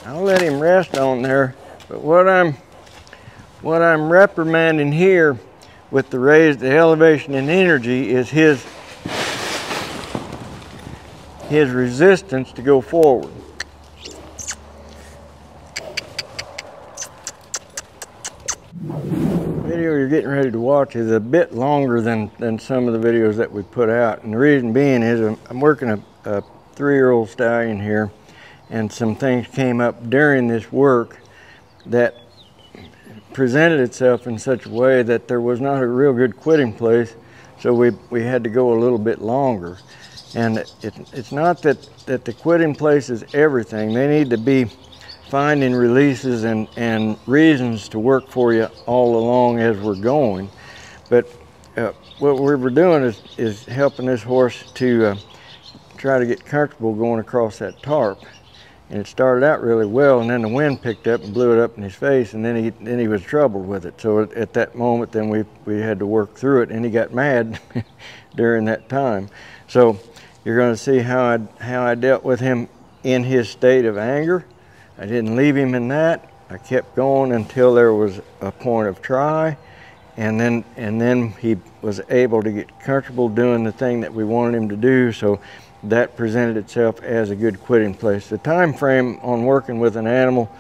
I'll let him rest on there. But what I'm reprimanding here with the raised elevation and energy is his resistance to go forward. The video you're getting ready to watch is a bit longer than some of the videos that we put out, and the reason being is I'm working a 3-year-old stallion here, and some things came up during this work that presented itself in such a way that there was not a real good quitting place, so we had to go a little bit longer. And it's not that the quitting place is everything. They need to be finding releases and reasons to work for you all along as we're going. But what we were doing is helping this horse to try to get comfortable going across that tarp. And it started out really well, and then the wind picked up and blew it up in his face, and then he was troubled with it. So at that moment, then we had to work through it, and he got mad during that time. So you're going to see how I dealt with him in his state of anger. I didn't leave him in that. I kept going until there was a point of try, and then he was able to get comfortable doing the thing that we wanted him to do. So that presented itself as a good quitting place. The time frame on working with an animal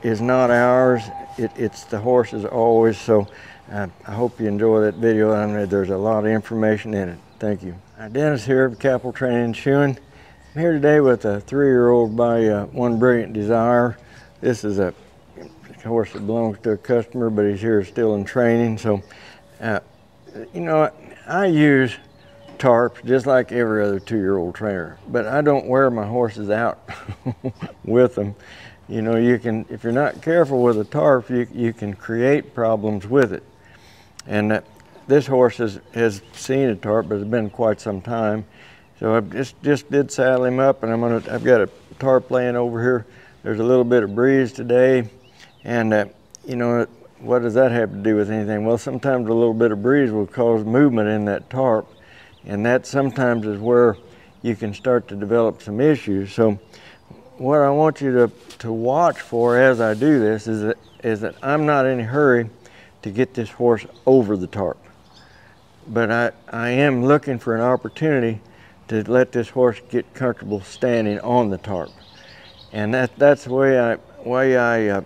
is not ours. It's the horse's always. So I hope you enjoy that video. I know there's a lot of information in it. Thank you. Dennis here of Cappel Training and Shoeing. I'm here today with a 3-year-old by One Brilliant Desire. This is a horse that belongs to a customer, but he's here still in training. So, you know, I use Tarp just like every other 2-year-old trainer, but I don't wear my horses out with them. You know, you can, if you're not careful with a tarp, you can create problems with it. And this horse has seen a tarp, but it's been quite some time. So I just did saddle him up, and I've got a tarp laying over here. There's a little bit of breeze today, and you know, what does that have to do with anything? Well, sometimes a little bit of breeze will cause movement in that tarp, and that sometimes is where you can start to develop some issues. So what I want you to watch for as I do this is that I'm not in a hurry to get this horse over the tarp. But I am looking for an opportunity to let this horse get comfortable standing on the tarp. And that's the way I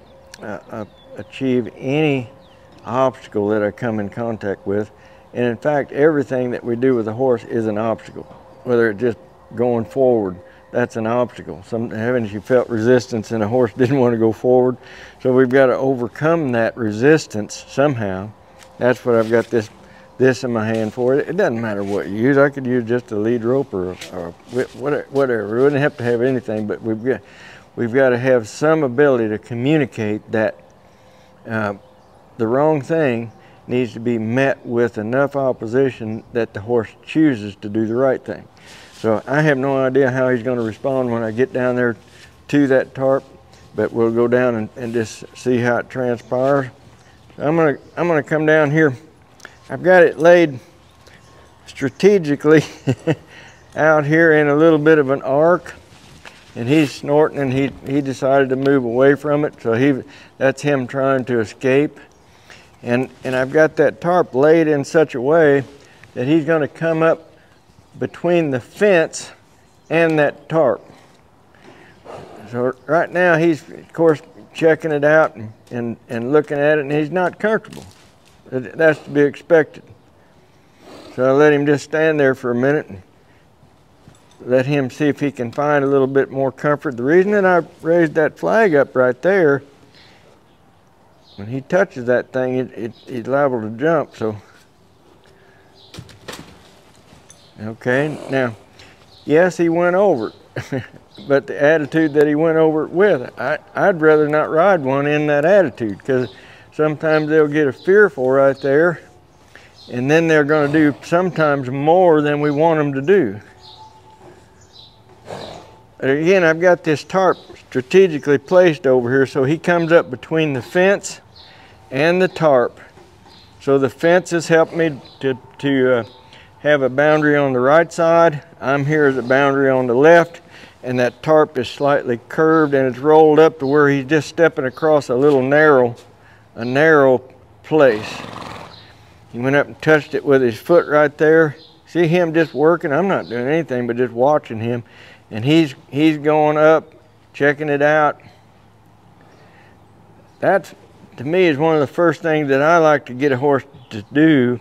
achieve any obstacle that I come in contact with. And in fact, everything that we do with a horse is an obstacle. Whether it's just going forward, that's an obstacle. Haven't you felt resistance and a horse didn't want to go forward? So we've got to overcome that resistance somehow. That's what I've got this in my hand for. It doesn't matter what you use. I could use just a lead rope or whatever. We wouldn't have to have anything, but we've got to have some ability to communicate that the wrong thing needs to be met with enough opposition that the horse chooses to do the right thing. So I have no idea how he's going to respond when I get down there to that tarp, but we'll go down and just see how it transpires. I'm gonna come down here. I've got it laid strategically out here in a little bit of an arc, and he's snorting, and he decided to move away from it, so that's him trying to escape. And I've got that tarp laid in such a way that he's going to come up between the fence and that tarp. So right now he's, of course, checking it out and looking at it, and he's not comfortable. That's to be expected. So I let him just stand there for a minute and let him see if he can find a little bit more comfort. The reason that I raised that flag up right there, when he touches that thing, he's liable to jump. So, okay, now, yes, he went over it, but the attitude that he went over it with, I'd rather not ride one in that attitude, because sometimes they'll get a fearful right there, and then they're going to do sometimes more than we want them to do. But again, I've got this tarp strategically placed over here, so he comes up between the fence and the tarp. So the fence has helped me to have a boundary on the right side. I'm here as a boundary on the left, and that tarp is slightly curved and it's rolled up to where he's just stepping across a little narrow place. He went up and touched it with his foot right there. See him just working? I'm not doing anything but just watching him. And he's going up, checking it out. That's, to me, is one of the first things that I like to get a horse to do,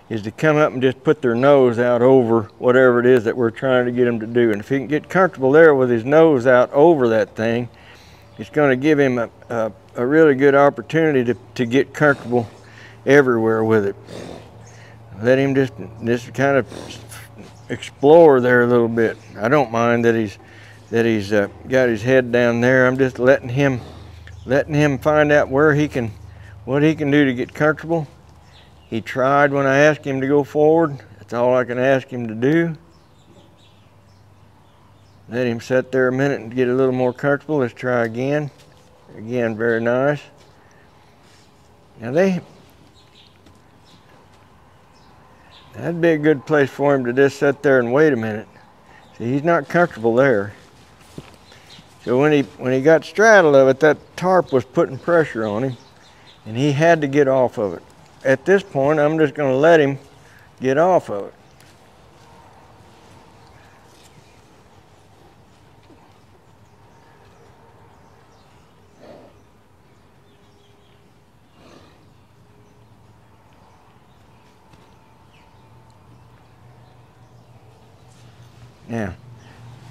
is to come up and just put their nose out over whatever it is that we're trying to get him to do. And if he can get comfortable there with his nose out over that thing, it's going to give him a really good opportunity to get comfortable everywhere with it. Let him just kind of explore there a little bit. I don't mind that he's got his head down there. I'm just letting him find out what he can do to get comfortable. He tried when I asked him to go forward. That's all I can ask him to do. Let him sit there a minute and get a little more comfortable. Let's try again. Again, very nice. Now that'd be a good place for him to just sit there and wait a minute. See, he's not comfortable there. So when he got straddled of it, that tarp was putting pressure on him, and he had to get off of it. At this point, I'm just going to let him get off of it. Now,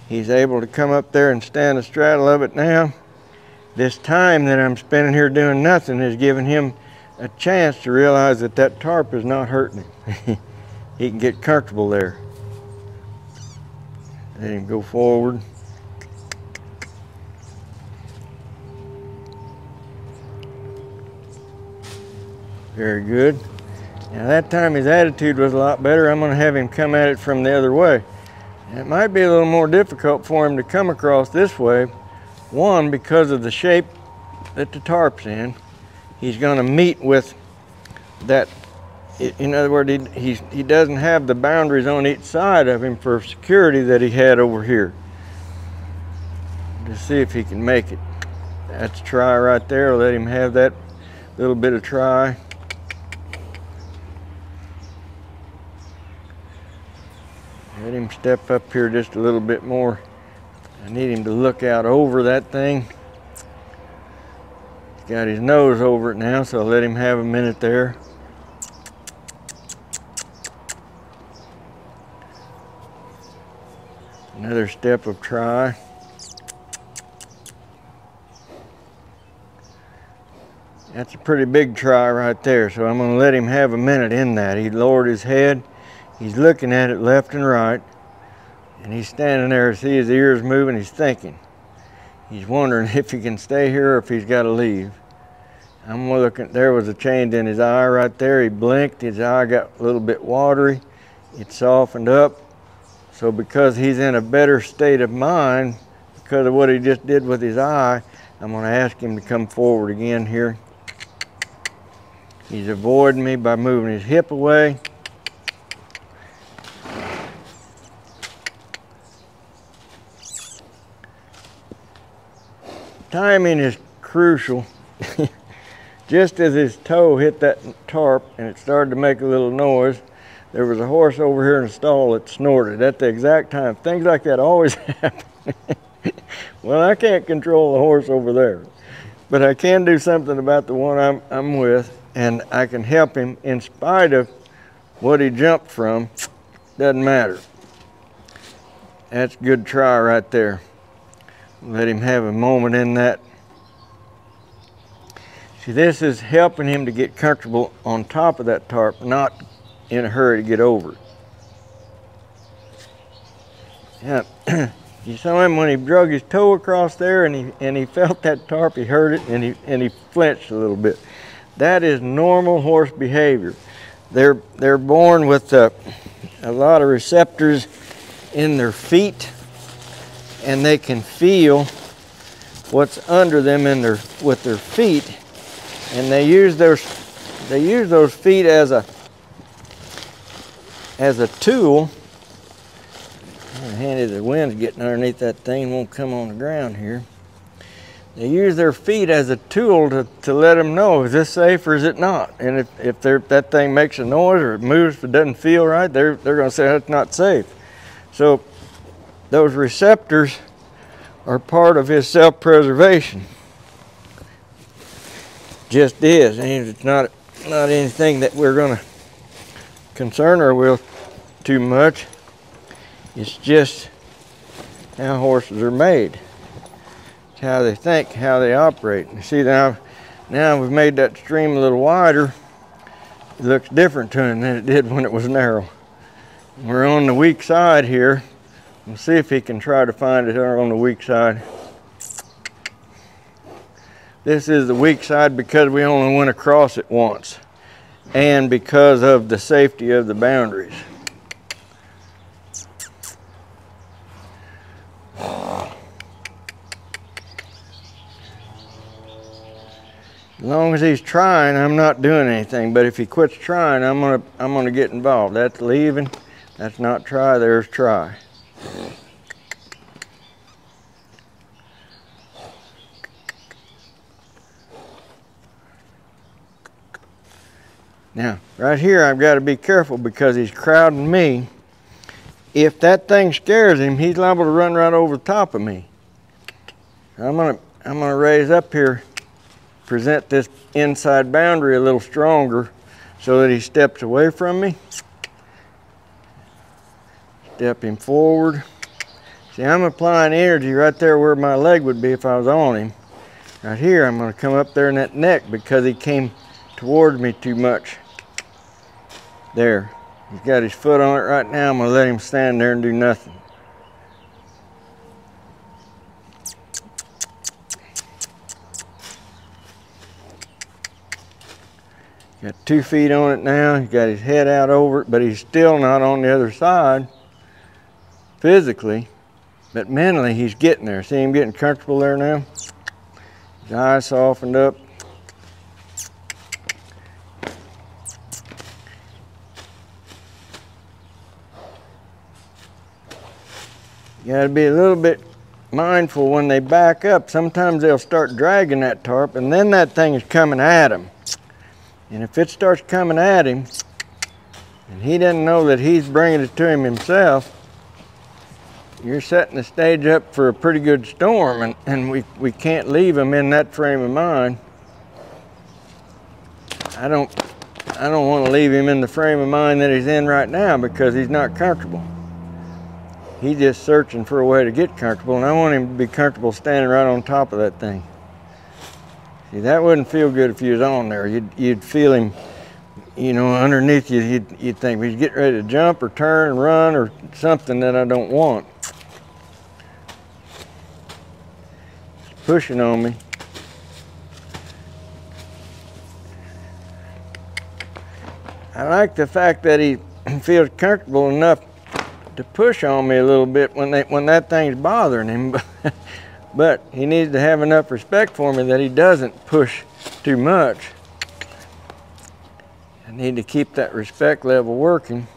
he's able to come up there and stand astraddle of it now. This time that I'm spending here doing nothing is giving him a chance to realize that that tarp is not hurting him. He can get comfortable there. Let him go forward. Very good. Now that time his attitude was a lot better. I'm going to have him come at it from the other way. It might be a little more difficult for him to come across this way. One, because of the shape that the tarp's in. He's going to meet with that. In other words, he doesn't have the boundaries on each side of him for security that he had over here. Just see if he can make it. That's a try right there. Let him have that little bit of try. Let him step up here just a little bit more. I need him to look out over that thing. He's got his nose over it now, so I'll let him have a minute there. Another step of try. That's a pretty big try right there, so I'm going to let him have a minute in that. He lowered his head. He's looking at it left and right, and he's standing there. See his ears moving. He's thinking. He's wondering if he can stay here or if he's got to leave. I'm looking. There was a change in his eye right there. He blinked. His eye got a little bit watery. It softened up. So because he's in a better state of mind because of what he just did with his eye, I'm going to ask him to come forward again here. He's avoiding me by moving his hip away. Timing is crucial. Just as his toe hit that tarp and it started to make a little noise, there was a horse over here in the stall that snorted at the exact time. Things like that always happen. Well, I can't control the horse over there, but I can do something about the one I'm with, and I can help him in spite of what he jumped from. Doesn't matter. That's a good try right there. Let him have a moment in that. See, this is helping him to get comfortable on top of that tarp, not in a hurry to get over it. Yeah, you saw him when he drug his toe across there and he felt that tarp, he heard it, and he flinched a little bit. That is normal horse behavior. They're born with a lot of receptors in their feet, and they can feel what's under them with their feet, and they use those feet as a tool. handy the wind's getting underneath that thing and won't come on the ground here. They use their feet as a tool to let them know, is this safe or is it not? And if that thing makes a noise or it moves, if it doesn't feel right, they're going to say that's not safe. So those receptors are part of his self-preservation. Just is, and it's not anything that we're going to concern her with too much. It's just how horses are made. It's how they think, how they operate. You see, now we've made that stream a little wider. It looks different to him than it did when it was narrow. We're on the weak side here. We'll see if he can try to find it on the weak side. This is the weak side because we only went across it once, and because of the safety of the boundaries. As long as he's trying, I'm not doing anything. But if he quits trying, I'm gonna get involved. That's leaving. That's not try. There's try. Now, right here, I've got to be careful because he's crowding me. If that thing scares him, he's liable to run right over the top of me. I'm gonna raise up here, present this inside boundary a little stronger so that he steps away from me. Step him forward. See, I'm applying energy right there where my leg would be if I was on him. Right here, I'm gonna come up there in that neck because he came towards me too much. There, he's got his foot on it right now. I'm gonna let him stand there and do nothing. Got 2 feet on it now. He's got his head out over it, but he's still not on the other side physically, but mentally he's getting there. See him getting comfortable there now? His eyes softened up. You gotta be a little bit mindful when they back up. Sometimes they'll start dragging that tarp and then that thing is coming at him. And if it starts coming at him and he doesn't know that he's bringing it to him himself, you're setting the stage up for a pretty good storm, and we can't leave him in that frame of mind. I don't want to leave him in the frame of mind that he's in right now because he's not comfortable. He's just searching for a way to get comfortable, and I want him to be comfortable standing right on top of that thing. See, that wouldn't feel good if you was on there. You'd feel him, you know, underneath you. You'd think, well, he's getting ready to jump or turn and run or something that I don't want. He's pushing on me. I like the fact that he feels comfortable enough to push on me a little bit when that thing's bothering him. But he needs to have enough respect for me that he doesn't push too much. I need to keep that respect level working.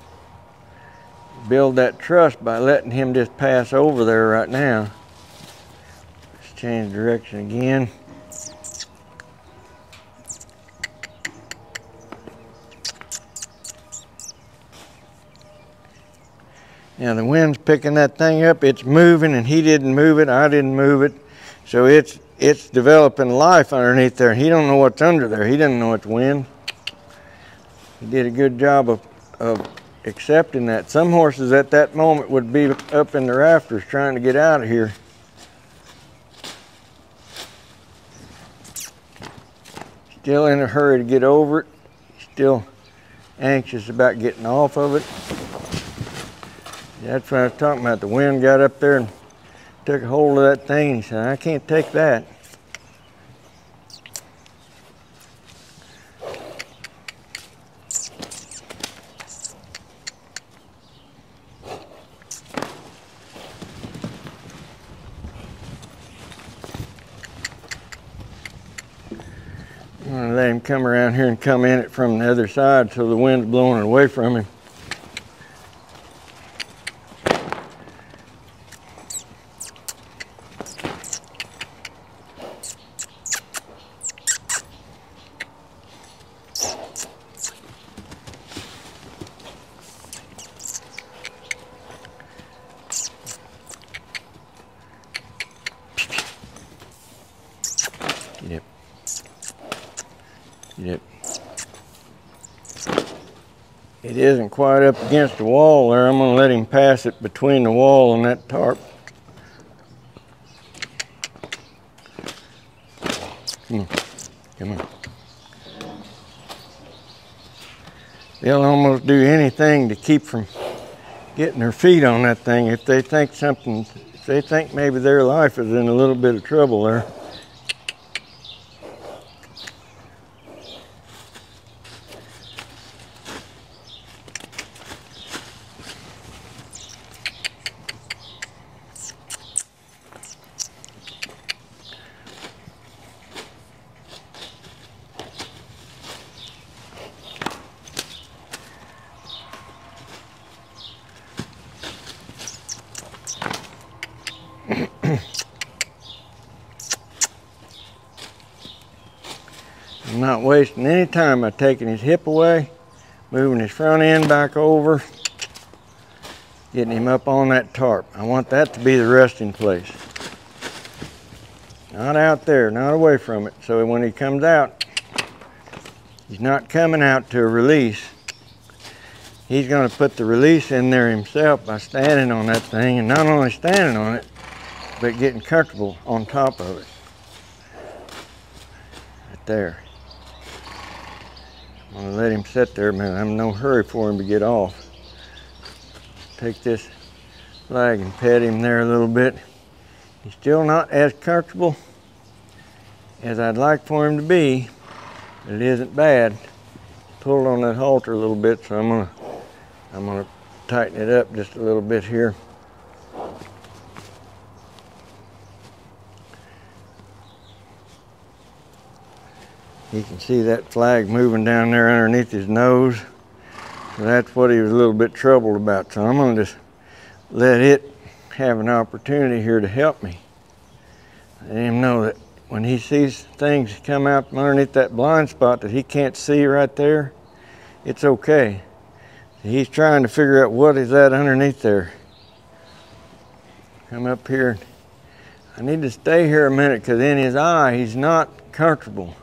Build that trust by letting him just pass over there right now. Let's change direction again. Now the wind's picking that thing up, it's moving, and he didn't move it, I didn't move it. So it's developing life underneath there. He don't know what's under there. He doesn't know it's wind. He did a good job of accepting that. Some horses at that moment would be up in the rafters trying to get out of here. Still in a hurry to get over it. Still anxious about getting off of it. That's what I was talking about. The wind got up there and took a hold of that thing, and he said, I can't take that. I'm going to let him come around here and come in it from the other side so the wind's blowing it away from him. Yep. Yep. It isn't quite up against the wall there. I'm going to let him pass it between the wall and that tarp. Come on. Come on. They'll almost do anything to keep from getting their feet on that thing if they think something, if they think maybe their life is in a little bit of trouble there. I'm not wasting any time by taking his hip away, moving his front end back over, getting him up on that tarp. I want that to be the resting place. Not out there, not away from it. So when he comes out, he's not coming out to a release. He's going to put the release in there himself by standing on that thing, and not only standing on it, but getting comfortable on top of it. Right there. I'm going to let him sit there, man. I'm in no hurry for him to get off. Take this flag and pet him there a little bit. He's still not as comfortable as I'd like for him to be, but it isn't bad. Pulled on that halter a little bit, so I'm gonna tighten it up just a little bit here. You can see that flag moving down there underneath his nose. So that's what he was a little bit troubled about. So I'm gonna just let it have an opportunity here to help me. Let him know that when he sees things come out from underneath that blind spot that he can't see right there, it's okay. He's trying to figure out what is that underneath there. Come up here. I need to stay here a minute because in his eye, he's not comfortable.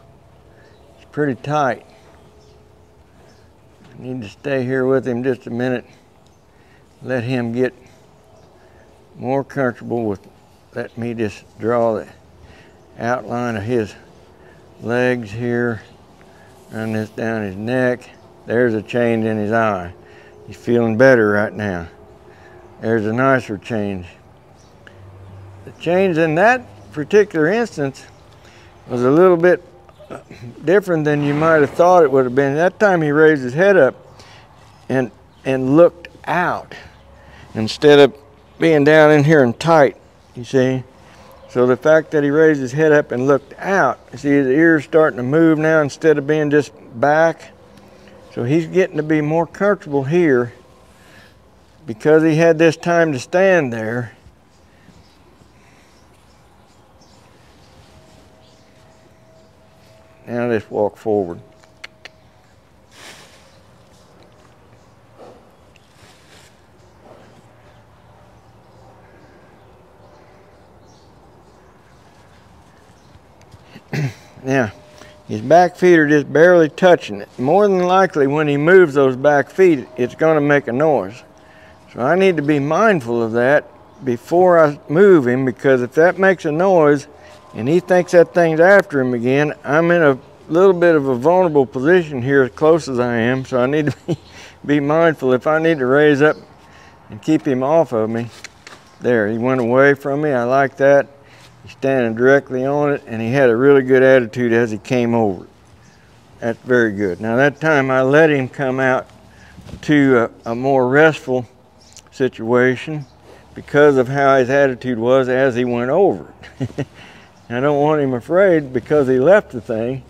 He's pretty tight. I need to stay here with him just a minute. Let him get more comfortable with, let me just draw the outline of his legs here. Run this down his neck. There's a change in his eye. He's feeling better right now. There's a nicer change. The change in that particular instance was a little bit different than you might have thought it would have been. That time he raised his head up and looked out instead of being down in here and tight, you see. So the fact that he raised his head up and looked out, you see his ears starting to move now instead of being just back. So he's getting to be more comfortable here because he had this time to stand there. Now let's walk forward. Now, his back feet are just barely touching it. More than likely, when he moves those back feet, it's going to make a noise. So I need to be mindful of that before I move him, because if that makes a noise and he thinks that thing's after him again, I'm in a little bit of a vulnerable position here as close as I am. So I need to be mindful if I need to raise up and keep him off of me. There, he went away from me. I like that. He's standing directly on it, and he had a really good attitude as he came over. That's very good. Now that time I let him come out to a more restful situation because of how his attitude was as he went over it. I don't want him afraid because he left the thing,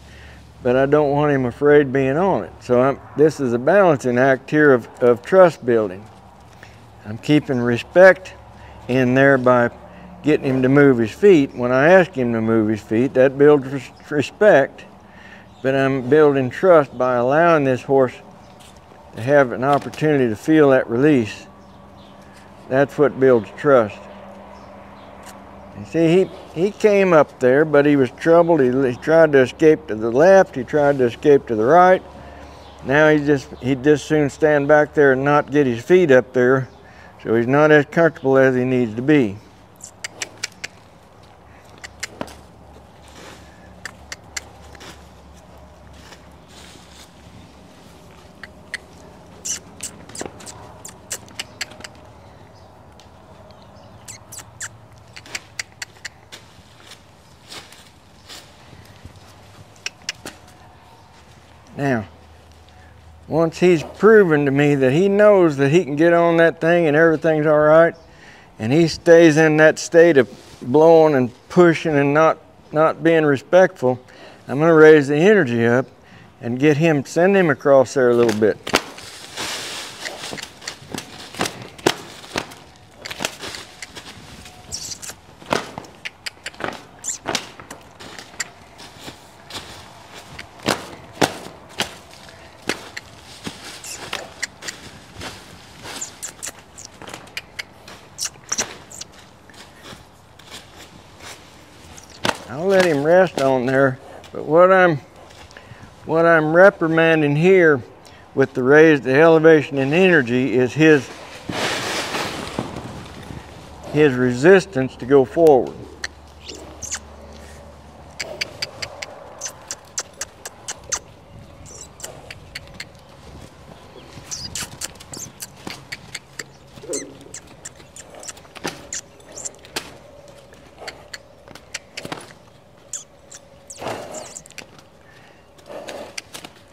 but I don't want him afraid being on it. So this is a balancing act here of trust building. I'm keeping respect in there by getting him to move his feet. When I ask him to move his feet, that builds respect, but I'm building trust by allowing this horse to have an opportunity to feel that release. That's what builds trust. See, he came up there, but he was troubled. He tried to escape to the left. He tried to escape to the right. Now he'd just soon stand back there and not get his feet up there, so he's not as comfortable as he needs to be. Now, once he's proven to me that he knows that he can get on that thing and everything's all right, and he stays in that state of blowing and pushing and not being respectful, I'm going to raise the energy up and send him across there a little bit. I'll let him rest on there, but what I'm reprimanding here with the elevation in energy is his resistance to go forward.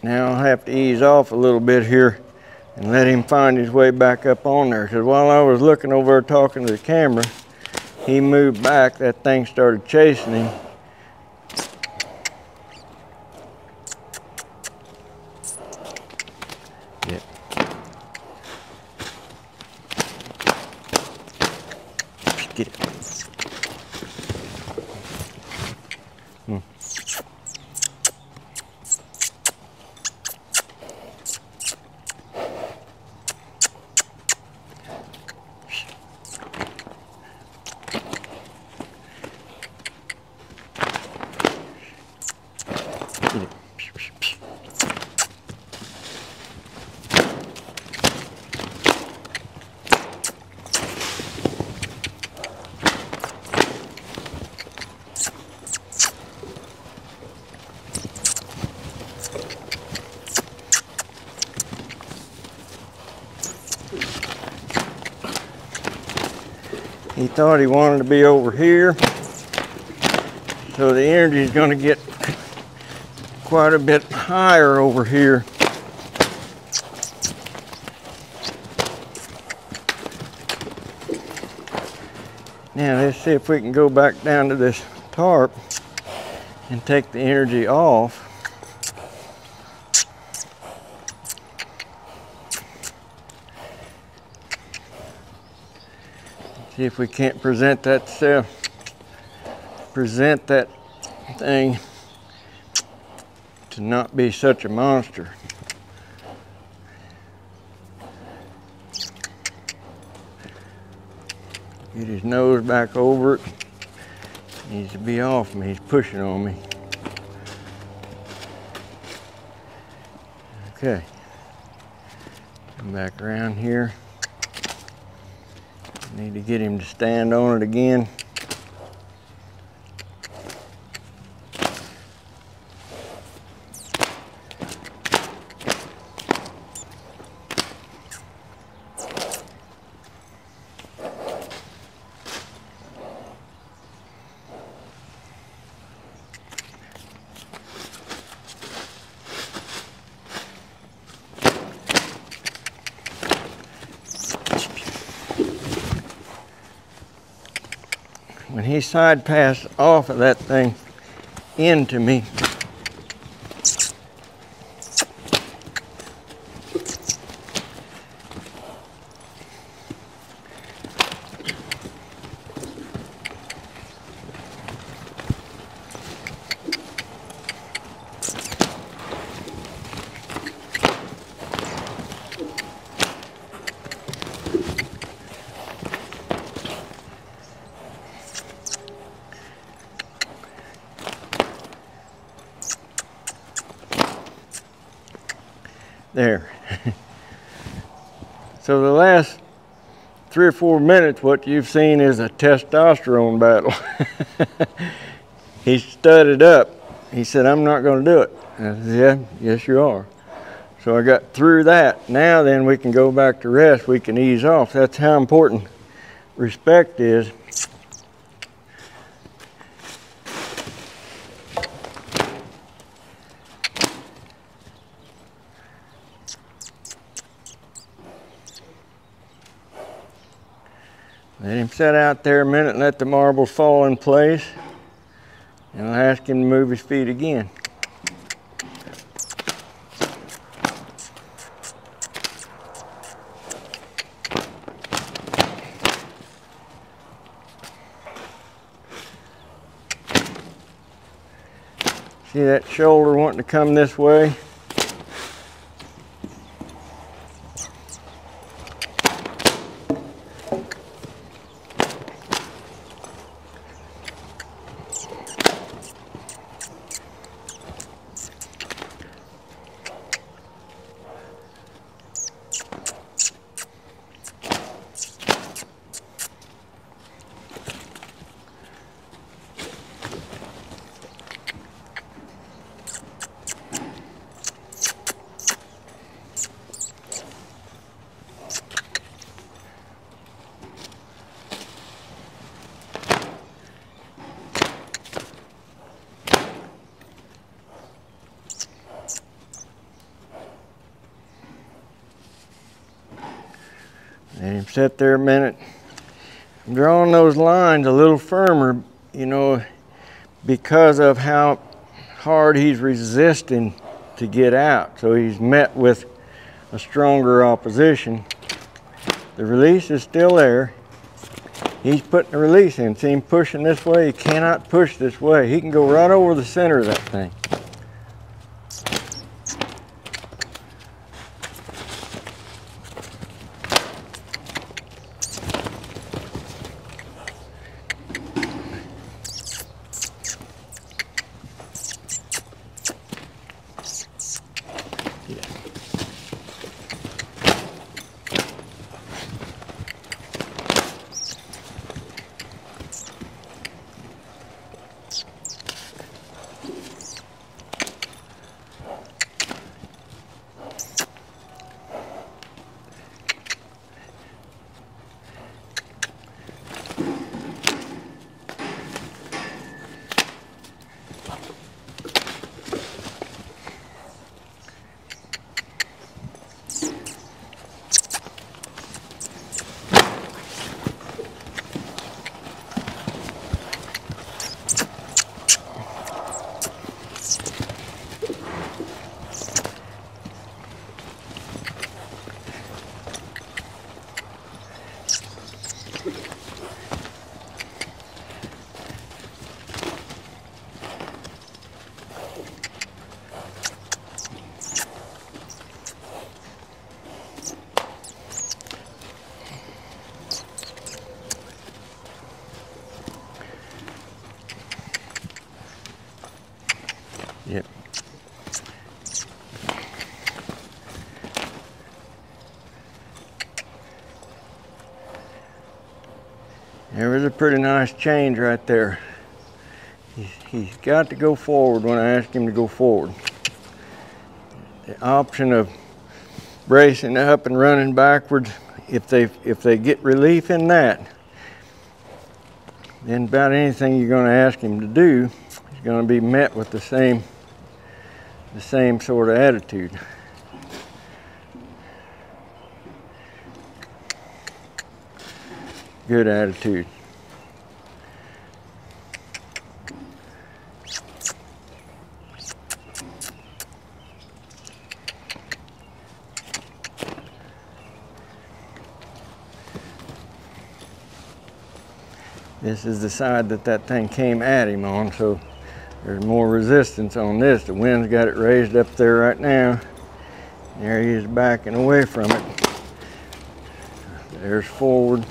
Now I'll have to ease off a little bit here and let him find his way back up on there, because while I was looking over there talking to the camera, he moved back. That thing started chasing him. Yeah. Get it. He thought he wanted to be over here, so the energy is going to get quite a bit higher over here. Now let's see if we can go back down to this tarp and take the energy off. See if we can't present that thing to not be such a monster. Get his nose back over it. Needs to be off me. He's pushing on me. Okay. Come back around here. Need to get him to stand on it again. When he side passed off of that thing into me, There. So the last 3 or 4 minutes, what you've seen is a testosterone battle. He studded up. He said, I'm not going to do it. I said, yeah, yes you are. So I got through that. Now then we can go back to rest. We can ease off. That's how important respect is. Let him sit out there a minute and let the marbles fall in place. And I'll ask him to move his feet again. See that shoulder wanting to come this way? Let him sit there a minute. I'm drawing those lines a little firmer, you know, because of how hard he's resisting to get out. So he's met with a stronger opposition. The release is still there. He's putting the release in. See him pushing this way? He cannot push this way. He can go right over the center of that thing. Yep. There was a pretty nice change right there. He's got to go forward when I ask him to go forward. The option of bracing up and running backwards, if they get relief in that, then about anything you're going to ask him to do is going to be met with the same sort of attitude. Good attitude. This is the side that thing came at him on, so there's more resistance on this. The wind's got it raised up there right now. There he is backing away from it. There's forward.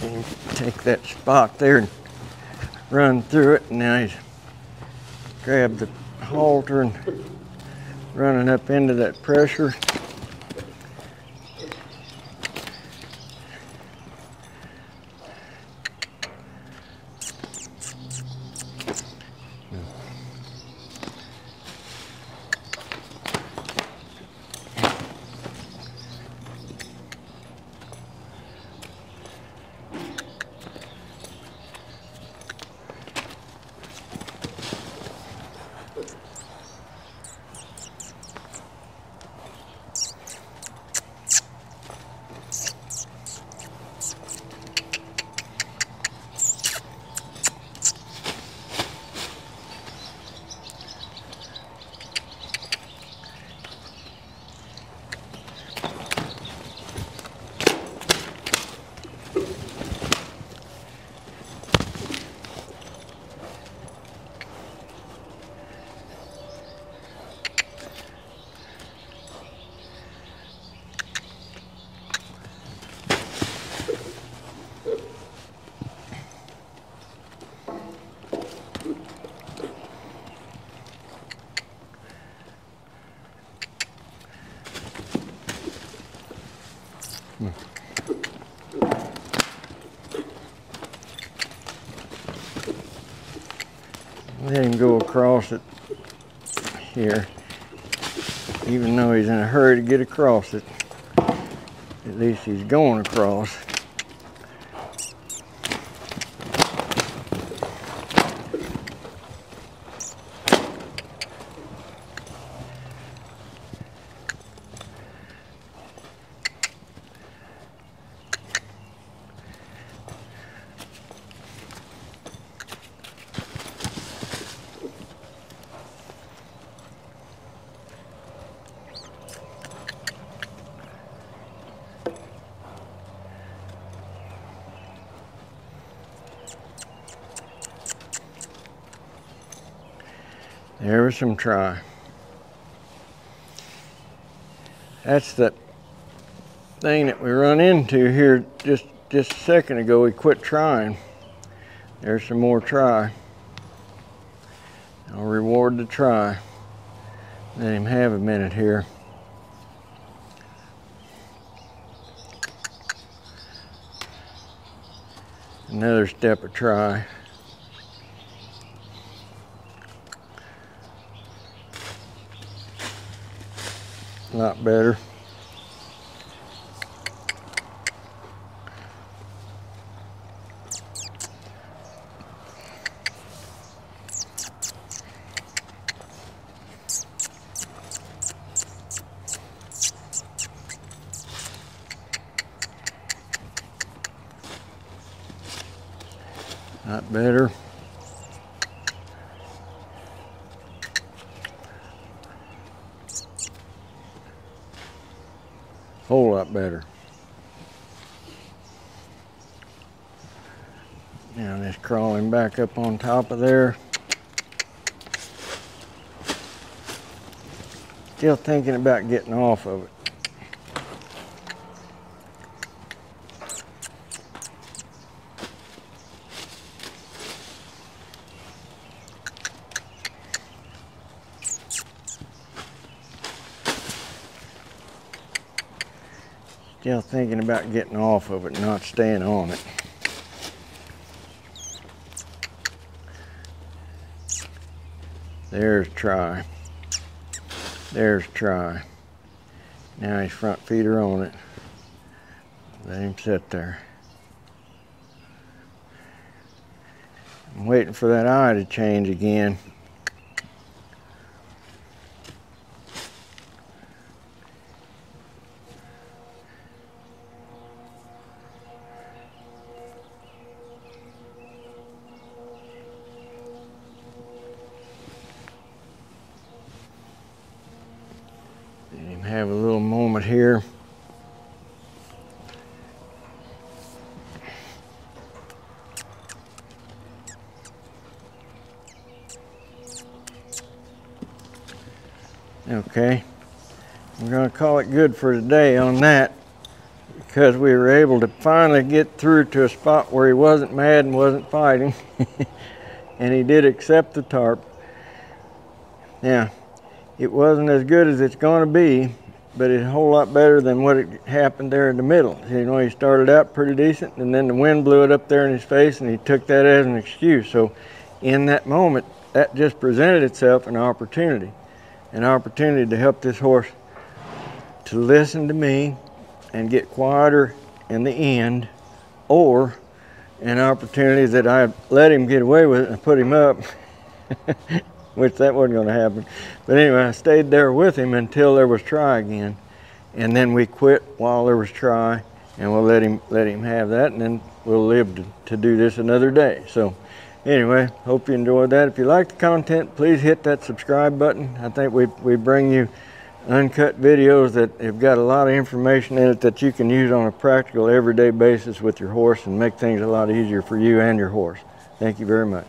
And take that spot there and run through it, and now he's grabbed the halter and running up into that pressure. Let him go across it here, even though he's in a hurry to get across it. At least he's going across. There was some try. That's the thing that we run into here just a second ago. We quit trying. There's some more try. I'll reward the try. Let him have a minute here. Another step of try. A lot better. Not better. Whole lot better. Now just crawling back up on top of there. Still thinking about getting off of it. Still thinking about getting off of it, not staying on it. There's try. There's try. Now his front feet are on it. Let him sit there. I'm waiting for that eye to change again. Have a little moment here. Okay, we're going to call it good for today on that. because we were able to finally get through to a spot where he wasn't mad and wasn't fighting. And he did accept the tarp. Now, it wasn't as good as it's going to be, but it's a whole lot better than what had happened there in the middle. You know, he started out pretty decent, and then the wind blew it up there in his face, and he took that as an excuse. So in that moment, that just presented itself an opportunity to help this horse to listen to me and get quieter in the end, or an opportunity that I let him get away with it and put him up, which that wasn't going to happen. But anyway, I stayed there with him until there was try again, and then we quit while there was try, and we'll let him have that, and then we'll live to do this another day. So anyway, hope you enjoyed that. If you like the content, please hit that subscribe button. I think we bring you uncut videos that have got a lot of information in it that you can use on a practical everyday basis with your horse and make things a lot easier for you and your horse. Thank you very much.